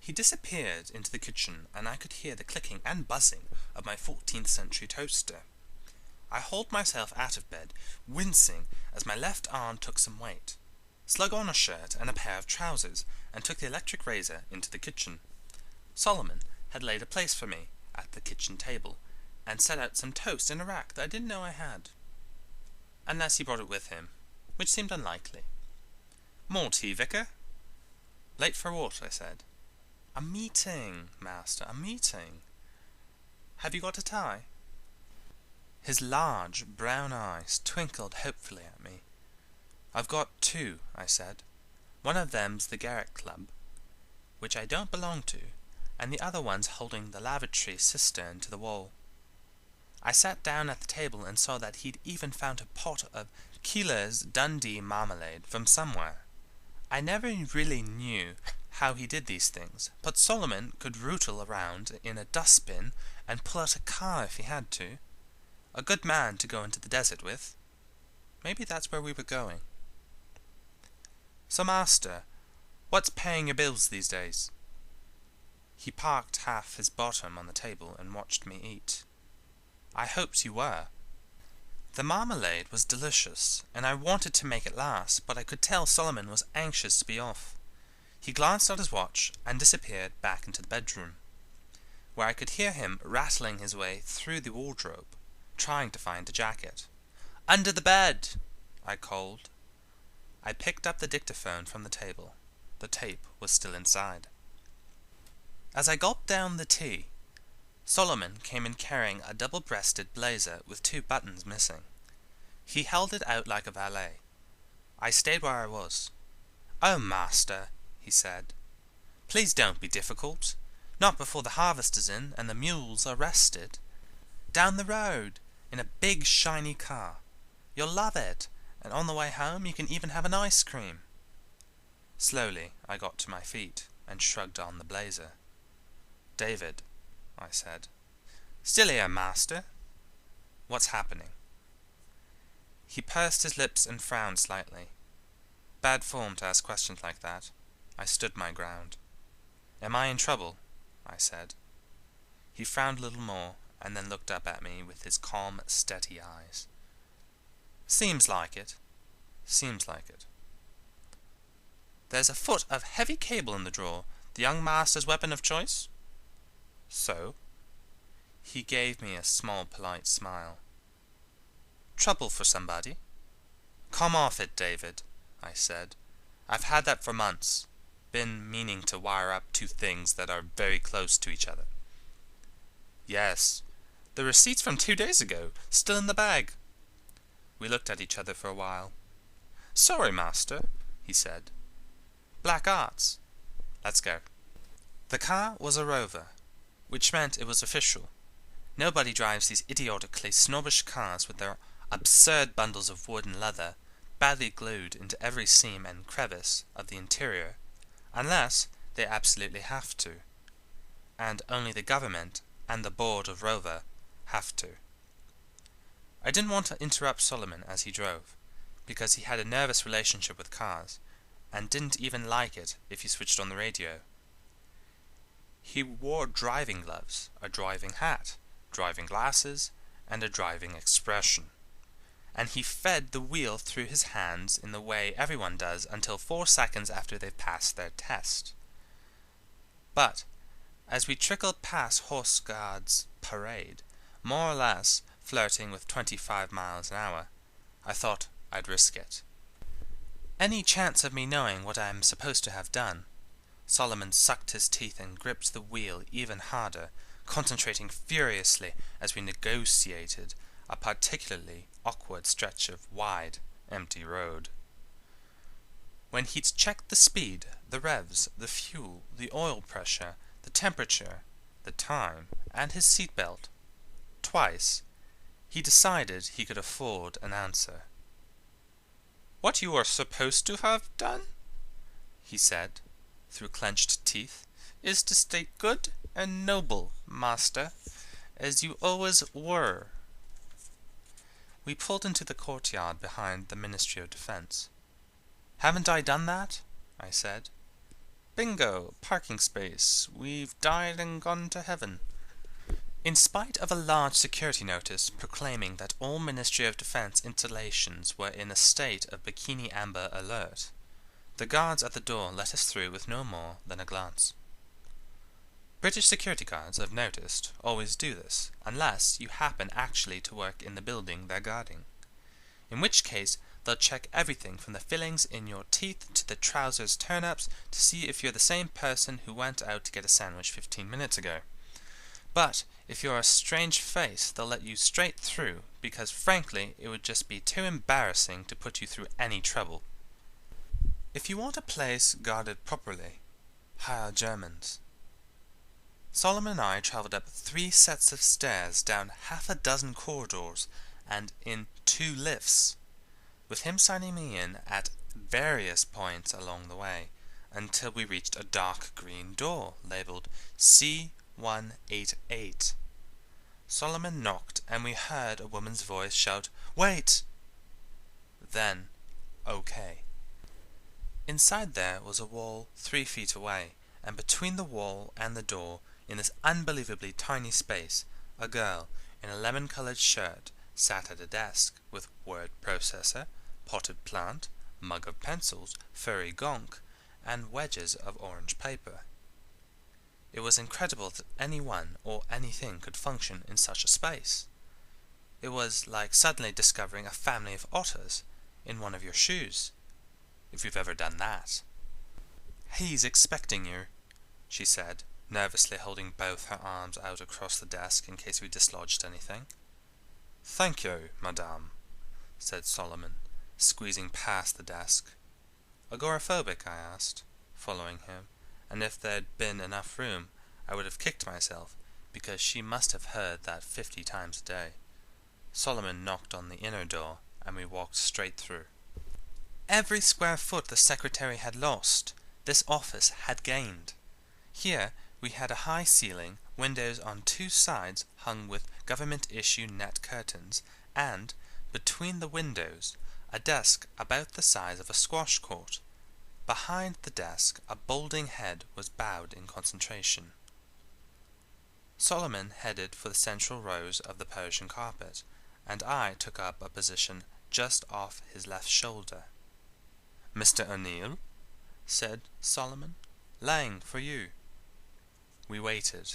He disappeared into the kitchen, and I could hear the clicking and buzzing of my 14th century toaster. I hauled myself out of bed, wincing as my left arm took some weight, slung on a shirt and a pair of trousers, and took the electric razor into the kitchen. Solomon had laid a place for me at the kitchen table, and set out some toast in a rack that I didn't know I had. Unless he brought it with him, which seemed unlikely. "More tea, Vicar?" "Late for what?" I said. "A meeting, master, a meeting." "Have you got a tie?" His large brown eyes twinkled hopefully at me. "I've got two," I said. "One of them's the Garrick Club, which I don't belong to, and the other one's holding the lavatory cistern to the wall." I sat down at the table and saw that he'd even found a pot of Keeler's Dundee marmalade from somewhere. I never really knew how he did these things, but Solomon could rootle around in a dustbin and pull out a car if he had to. A good man to go into the desert with. Maybe that's where we were going. "So, master, what's paying your bills these days?" He parked half his bottom on the table and watched me eat. I hoped you were. The marmalade was delicious, and I wanted to make it last, but I could tell Solomon was anxious to be off. He glanced at his watch and disappeared back into the bedroom, where I could hear him rattling his way through the wardrobe, trying to find a jacket. "Under the bed!" I called. I picked up the dictaphone from the table. The tape was still inside. As I gulped down the tea, Solomon came in carrying a double-breasted blazer with 2 buttons missing. He held it out like a valet. I stayed where I was. "Oh, master," he said, "please don't be difficult. Not before the harvest is in and the mules are rested. Down the road, in a big shiny car. You'll love it, and on the way home you can even have an ice cream." Slowly I got to my feet and shrugged on the blazer. "David," I said. "Still here, master." "What's happening?" He pursed his lips and frowned slightly. Bad form to ask questions like that. I stood my ground. "Am I in trouble?" I said. He frowned a little more and then looked up at me with his calm, steady eyes. "Seems like it. Seems like it." "There's a foot of heavy cable in the drawer, the young master's weapon of choice?" "So?" He gave me a small, polite smile. "Trouble for somebody?" "Come off it, David," I said. "I've had that for months. Been meaning to wire up 2 things that are very close to each other." "Yes. The receipts from 2 days ago, still in the bag." We looked at each other for a while. "Sorry, master," he said. "Black arts. Let's go." The car was a Rover, which meant it was official. Nobody drives these idiotically snobbish cars with their absurd bundles of wood and leather badly glued into every seam and crevice of the interior, unless they absolutely have to, and only the government and the board of Rover have to. I didn't want to interrupt Solomon as he drove, because he had a nervous relationship with cars, and didn't even like it if he switched on the radio. He wore driving gloves, a driving hat, driving glasses, and a driving expression, and he fed the wheel through his hands in the way everyone does until 4 seconds after they've passed their test. But as we trickled past Horse Guards Parade, more or less flirting with 25 miles an hour, I thought I'd risk it. Any chance of me knowing what I am supposed to have done? Solomon sucked his teeth and gripped the wheel even harder, concentrating furiously as we negotiated a particularly awkward stretch of wide, empty road. When he'd checked the speed, the revs, the fuel, the oil pressure, the temperature, the time, and his seatbelt, twice, he decided he could afford an answer. "What you are supposed to have done," he said, through clenched teeth, "is to stay good and noble, master, as you always were." We pulled into the courtyard behind the Ministry of Defence. "Haven't I done that?" I said. Bingo! Parking space. We've died and gone to heaven. In spite of a large security notice proclaiming that all Ministry of Defense installations were in a state of bikini amber alert, the guards at the door let us through with no more than a glance. British security guards, I've noticed, always do this, unless you happen actually to work in the building they're guarding. In which case, they'll check everything from the fillings in your teeth to the trousers turn-ups to see if you're the same person who went out to get a sandwich 15 minutes ago. But if you're a strange face, they'll let you straight through, because frankly, it would just be too embarrassing to put you through any trouble. If you want a place guarded properly, hire Germans. Solomon and I travelled up 3 sets of stairs, down half a dozen corridors, and in 2 lifts, with him signing me in at various points along the way, until we reached a dark green door labelled C188. Solomon knocked, and we heard a woman's voice shout, "Wait!" Then, "OK." Inside there was a wall 3 feet away, and between the wall and the door, in this unbelievably tiny space, a girl in a lemon-coloured shirt sat at a desk with word processor, potted plant, mug of pencils, furry gonk, and wedges of orange paper. It was incredible that anyone or anything could function in such a space. It was like suddenly discovering a family of otters in one of your shoes, if you've ever done that. "He's expecting you," she said, nervously holding both her arms out across the desk in case we dislodged anything. "Thank you, madame," said Solomon, squeezing past the desk. "Agoraphobic?" I asked, following him, and if there'd been enough room, I would have kicked myself, because she must have heard that 50 times a day. Solomon knocked on the inner door, and we walked straight through. Every square foot the secretary had lost, this office had gained. Here we had a high ceiling, windows on 2 sides hung with government-issue net curtains, and, between the windows, a desk about the size of a squash court. Behind the desk a balding head was bowed in concentration. Solomon headed for the central rows of the Persian carpet, and I took up a position just off his left shoulder. "Mr. O'Neill," said Solomon, "Lang for you." We waited.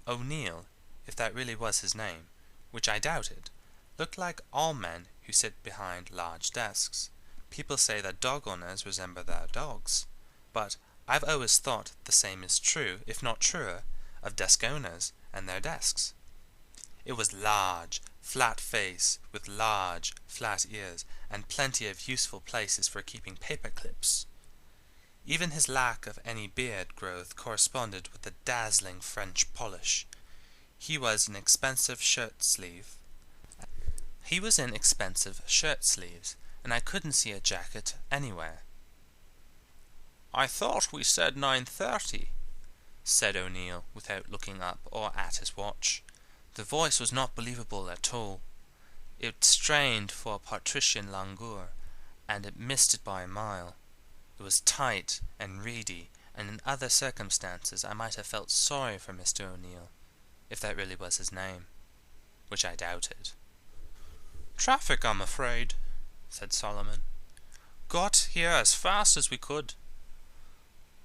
O'Neill, if that really was his name, which I doubted, looked like all men who sit behind large desks. People say that dog owners resemble their dogs, but I've always thought the same is true, if not truer, of desk owners and their desks. It was large, flat face, with large, flat ears, and plenty of useful places for keeping paper clips. Even his lack of any beard growth corresponded with the dazzling French polish. He was in expensive shirt sleeves, and I couldn't see a jacket anywhere. "I thought we said 9:30, said O'Neill without looking up or at his watch. The voice was not believable at all. It strained for patrician languor, and it missed it by a mile. It was tight and reedy, and in other circumstances I might have felt sorry for Mr. O'Neill, if that really was his name, which I doubted. "Traffic, I'm afraid," said Solomon. "Got here as fast as we could."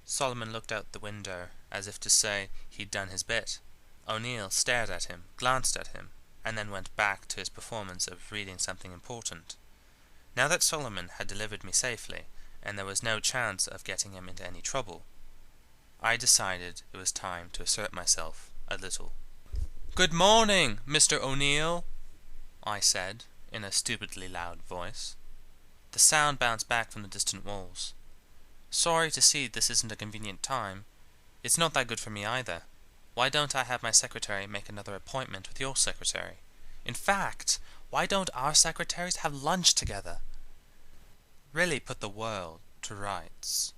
Solomon looked out the window, as if to say he'd done his bit. O'Neill stared at him, glanced at him, and then went back to his performance of reading something important. Now that Solomon had delivered me safely, and there was no chance of getting him into any trouble, I decided it was time to assert myself a little. "Good morning, Mr. O'Neill," I said, in a stupidly loud voice. The sound bounced back from the distant walls. "Sorry to see this isn't a convenient time. It's not that good for me either. Why don't I have my secretary make another appointment with your secretary? In fact, why don't our secretaries have lunch together? Really put the world to rights."